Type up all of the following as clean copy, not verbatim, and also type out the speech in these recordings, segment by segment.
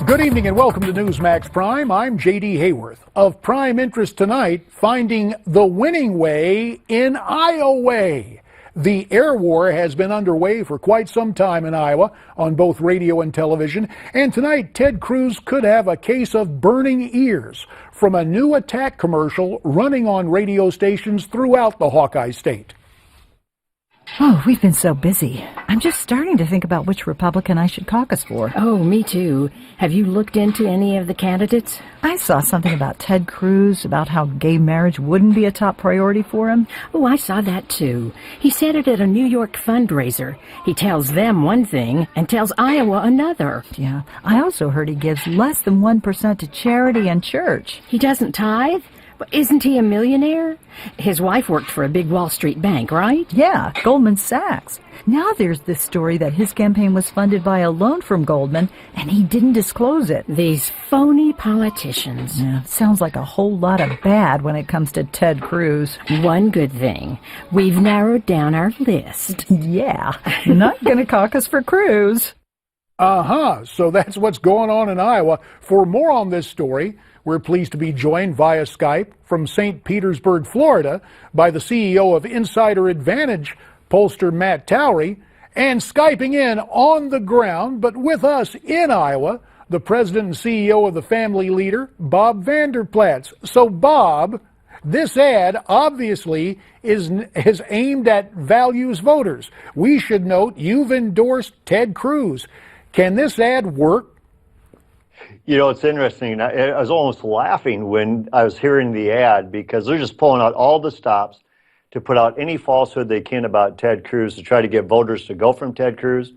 Good evening and welcome to Newsmax Prime. I'm J.D. Hayworth. Of prime interest tonight, finding the winning way in Iowa. The air war has been underway for quite some time in Iowa on both radio and television. And tonight, Ted Cruz could have a case of burning ears from a new attack commercial running on radio stations throughout the Hawkeye state. Oh, we've been so busy. I'm just starting to think about which Republican I should caucus for. Oh, me too. Have you looked into any of the candidates? I saw something about Ted Cruz, about how gay marriage wouldn't be a top priority for him. Oh, I saw that too. He said it at a New York fundraiser. He tells them one thing and tells Iowa another. Yeah, I also heard he gives less than 1% to charity and church. He doesn't tithe? But isn't he a millionaire? His wife worked for a big Wall Street bank, right? Yeah, Goldman Sachs. Now there's this story that his campaign was funded by a loan from Goldman, and he didn't disclose it. These phony politicians. Yeah, sounds like a whole lot of bad when it comes to Ted Cruz. One good thing, we've narrowed down our list. Yeah, not going to caucus for Cruz. So that's what's going on in Iowa. For more on this story, we're pleased to be joined via Skype from St. Petersburg, Florida, by the CEO of InsiderAdvantage, pollster Matt Towery, and Skyping in on the ground, but with us in Iowa, the president and CEO of the Family Leader, Bob Vander Plaaats. So, Bob, this ad obviously is aimed at values voters. We should note you've endorsed Ted Cruz. Can this ad work? You know, it's interesting. I was almost laughing when I was hearing the ad because they're just pulling out all the stops to put out any falsehood they can about Ted Cruz to try to get voters to go from Ted Cruz.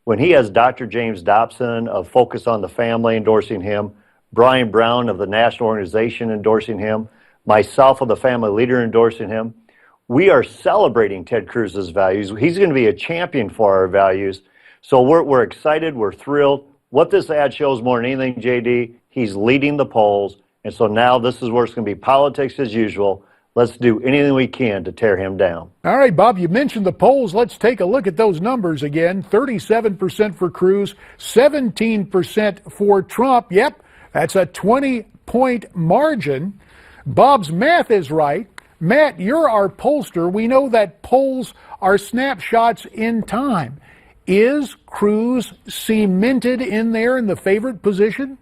When he has Dr. James Dobson of Focus on the Family endorsing him, Brian Brown of the National Organization endorsing him, myself of the Family Leader endorsing him, we are celebrating Ted Cruz's values. He's going to be a champion for our values. So we're excited. We're thrilled. What this ad shows more than anything, JD, he's leading the polls. And so now this is where it's going to be politics as usual. Let's do anything we can to tear him down. All right, Bob, you mentioned the polls. Let's take a look at those numbers again. 37% for Cruz, 17% for Trump. Yep, that's a 20-point margin. Bob's math is right. Matt, you're our pollster. We know that polls are snapshots in time. Is Cruz cemented in there in the favorite position?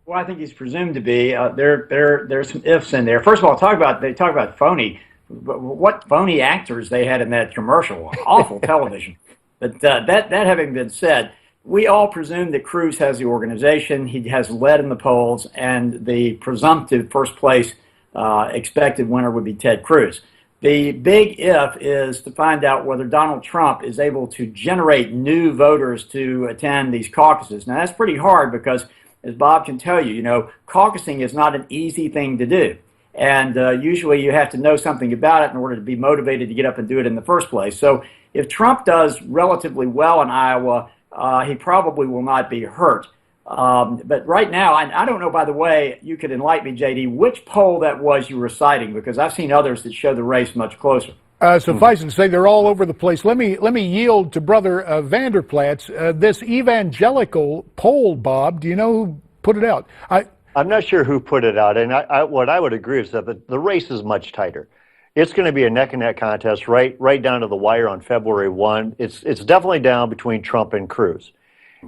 Well, I think he's presumed to be. There's some ifs in there. First of all, they talk about phony. What phony actors they had in that commercial? Awful television. But that having been said, we all presume that Cruz has the organization. He has led in the polls, and the presumptive first place expected winner would be Ted Cruz. The big if is to find out whether Donald Trump is able to generate new voters to attend these caucuses. Now, that's pretty hard because, as Bob can tell you, caucusing is not an easy thing to do. And usually you have to know something about it in order to be motivated to get up and do it in the first place. So if Trump does relatively well in Iowa, he probably will not be hurt. But right now, I don't know, by the way, you could enlighten me, JD, which poll that was you were citing, because I've seen others that show the race much closer. Suffice it to say, they're all over the place. Let me yield to Brother Vander Plaaats. This evangelical poll, Bob, do you know who put it out? I'm not sure who put it out, and what I would agree is that the race is much tighter. It's going to be a neck-and-neck contest right down to the wire on February 1. It's definitely down between Trump and Cruz.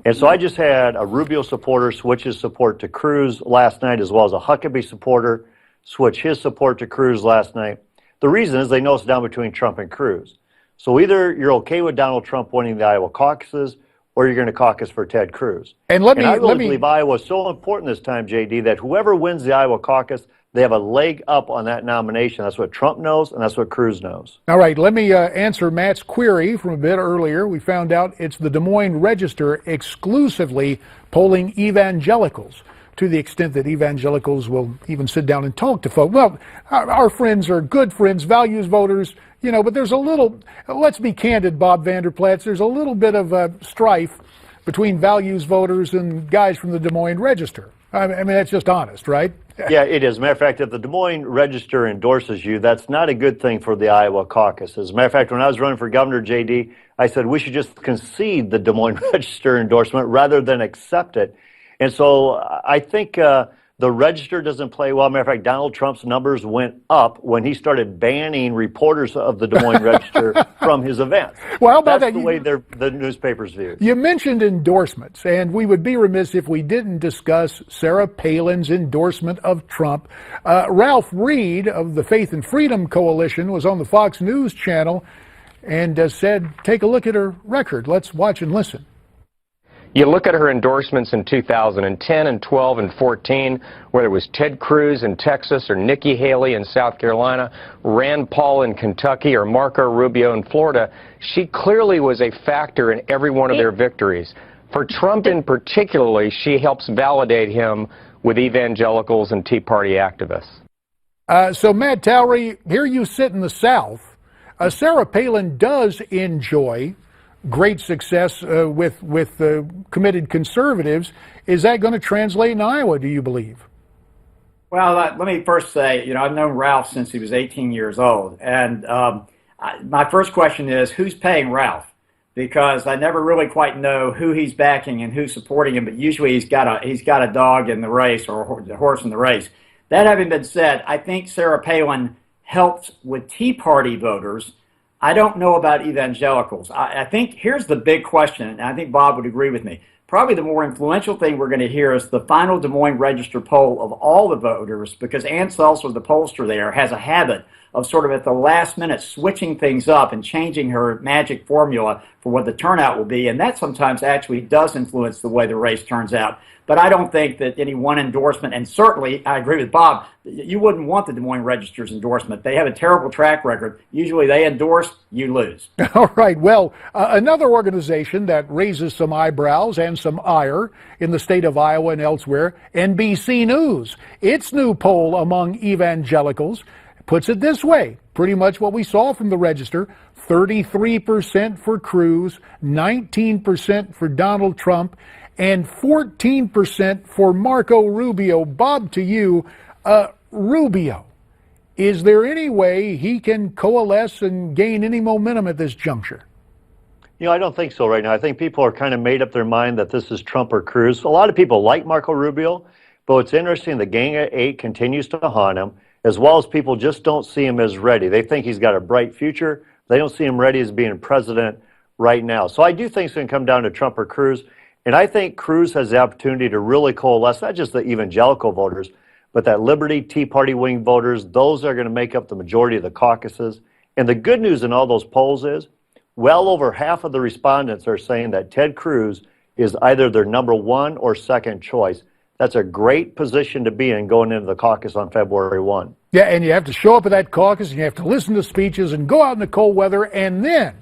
And so I just had a Rubio supporter switch his support to Cruz last night, as well as a Huckabee supporter switch his support to Cruz last night. The reason is they know it's down between Trump and Cruz. So either you're okay with Donald Trump winning the Iowa caucuses, or you're going to caucus for Ted Cruz. And I really believe Iowa is so important this time, JD, that whoever wins the Iowa caucus, they have a leg up on that nomination. That's what Trump knows, and that's what Cruz knows. All right, let me answer Matt's query from a bit earlier. We found out it's the Des Moines Register exclusively polling evangelicals, to the extent that evangelicals will even sit down and talk to folks. Well, our friends are good friends, values voters, but there's a little, let's be candid, Bob Vander Plaaats, there's a little bit of strife between values voters and guys from the Des Moines Register. I mean, that's just honest, right? Yeah, it is. As a matter of fact, if the Des Moines Register endorses you, that's not a good thing for the Iowa caucus. As a matter of fact, when I was running for governor, JD, I said we should just concede the Des Moines Register endorsement rather than accept it. And so I think the register doesn't play well. Matter of fact, Donald Trump's numbers went up when he started banning reporters of the Des Moines Register from his events. Well, how about That's that? the way the newspapers view it. You mentioned endorsements, and we would be remiss if we didn't discuss Sarah Palin's endorsement of Trump. Ralph Reed of the Faith and Freedom Coalition was on the Fox News channel and said, take a look at her record. Let's watch and listen. You look at her endorsements in 2010 and 12 and 14, whether it was Ted Cruz in Texas or Nikki Haley in South Carolina, Rand Paul in Kentucky, or Marco Rubio in Florida, she clearly was a factor in every one of their victories. For Trump in particularly, she helps validate him with evangelicals and Tea Party activists. So, Matt Towery, here you sit in the South. Sarah Palin does enjoy great success with committed conservatives. Is that going to translate in Iowa, do you believe? Well, let me first say, I've known Ralph since he was 18 years old. And my first question is, who's paying Ralph? Because I never really quite know who he's backing and who's supporting him, but usually he's got a dog in the race or a horse in the race. That having been said, I think Sarah Palin helped with Tea Party voters. I don't know about evangelicals. I think here's the big question, and I think Bob would agree with me. Probably the more influential thing we're going to hear is the final Des Moines Register poll of all the voters, because Ann Seltzer, the pollster there, has a habit of sort of at the last minute switching things up and changing her magic formula for what the turnout will be, and that sometimes actually does influence the way the race turns out. But I don't think that any one endorsement, and certainly I agree with Bob, you wouldn't want the Des Moines Register's endorsement. They have a terrible track record. Usually they endorse, you lose. All right. Well, another organization that raises some eyebrows and some ire in the state of Iowa and elsewhere, NBC News. Its new poll among evangelicals puts it this way, pretty much what we saw from the Register: 33% for Cruz, 19% for Donald Trump, and 14% for Marco Rubio. Bob, to you, Rubio, is there any way he can coalesce and gain any momentum at this juncture? I don't think so right now. I think people are kind of made up their mind that this is Trump or Cruz. A lot of people like Marco Rubio, but what's interesting, the Gang of Eight continues to haunt him, as well as people just don't see him as ready. They think he's got a bright future. They don't see him ready as being president right now. So I do think it's going to come down to Trump or Cruz. And I think Cruz has the opportunity to really coalesce, not just the evangelical voters, but that Liberty, Tea Party wing voters. Those are going to make up the majority of the caucuses. And the good news in all those polls is, well over half of the respondents are saying that Ted Cruz is either their number one or second choice. That's a great position to be in going into the caucus on February 1. Yeah, and you have to show up at that caucus, and you have to listen to speeches and go out in the cold weather and then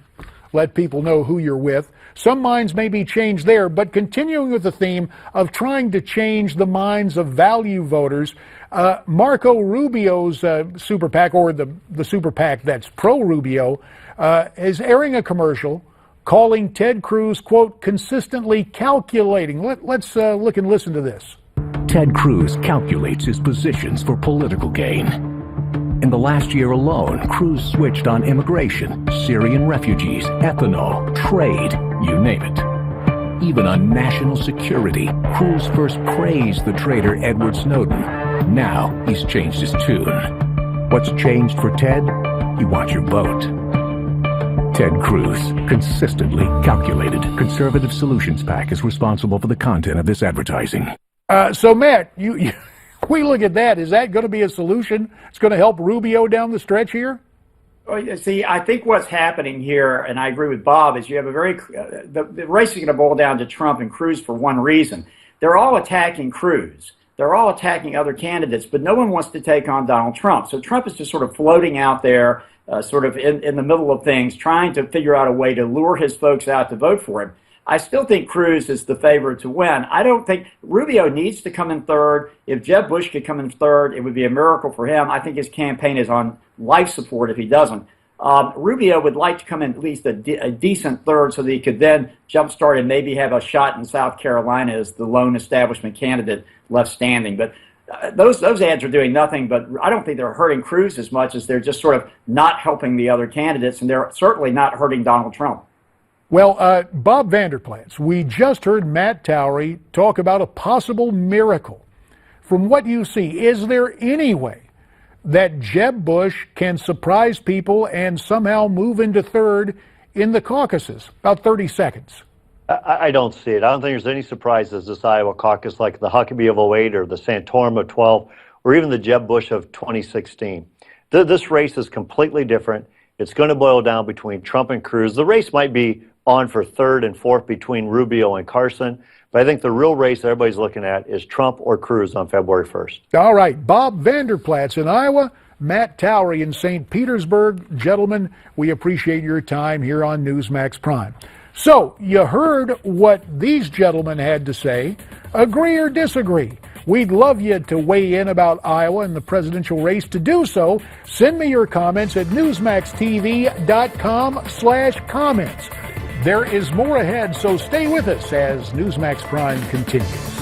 let people know who you're with. Some minds may be changed there, but continuing with the theme of trying to change the minds of value voters, Marco Rubio's super PAC, or the super PAC that's pro-Rubio, is airing a commercial calling Ted Cruz, quote, consistently calculating. Let's look and listen to this. Ted Cruz calculates his positions for political gain. In the last year alone, Cruz switched on immigration, Syrian refugees, ethanol, trade, you name it. Even on national security, Cruz first praised the traitor Edward Snowden. Now he's changed his tune. What's changed for Ted? He wants your vote. Ted Cruz, consistently calculated. Conservative Solutions PAC is responsible for the content of this advertising. So, Matt, we look at that. Is that going to be a solution? It's going to help Rubio down the stretch here? Well, see, I think what's happening here, and I agree with Bob, is you have a very the race is going to boil down to Trump and Cruz for one reason. They're all attacking Cruz. They're all attacking other candidates, but no one wants to take on Donald Trump. So Trump is just sort of floating out there, sort of in the middle of things, trying to figure out a way to lure his folks out to vote for him. I still think Cruz is the favorite to win. I don't think Rubio needs to come in third. If Jeb Bush could come in third, it would be a miracle for him. I think his campaign is on life support if he doesn't. Rubio would like to come in at least a decent third so that he could then jumpstart and maybe have a shot in South Carolina as the lone establishment candidate left standing. But those ads are doing nothing, but I don't think they're hurting Cruz as much as they're just sort of not helping the other candidates, and they're certainly not hurting Donald Trump. Well, Bob Vander Plaaats, we just heard Matt Towery talk about a possible miracle. From what you see, is there any way that Jeb Bush can surprise people and somehow move into third in the caucuses? About 30 seconds. I don't see it. I don't think there's any surprises this Iowa caucus like the Huckabee of 08 or the Santorum of 12 or even the Jeb Bush of 2016. This race is completely different. It's going to boil down between Trump and Cruz. The race might be on for third and fourth between Rubio and Carson, but I think the real race everybody's looking at is Trump or Cruz on February 1st. All right, Bob Vander Plaaats in Iowa, Matt Towery in St. Petersburg. Gentlemen, we appreciate your time here on Newsmax Prime. So, you heard what these gentlemen had to say. Agree or disagree? We'd love you to weigh in about Iowa and the presidential race. To do so, send me your comments at newsmaxtv.com/comments. There is more ahead, so stay with us as Newsmax Prime continues.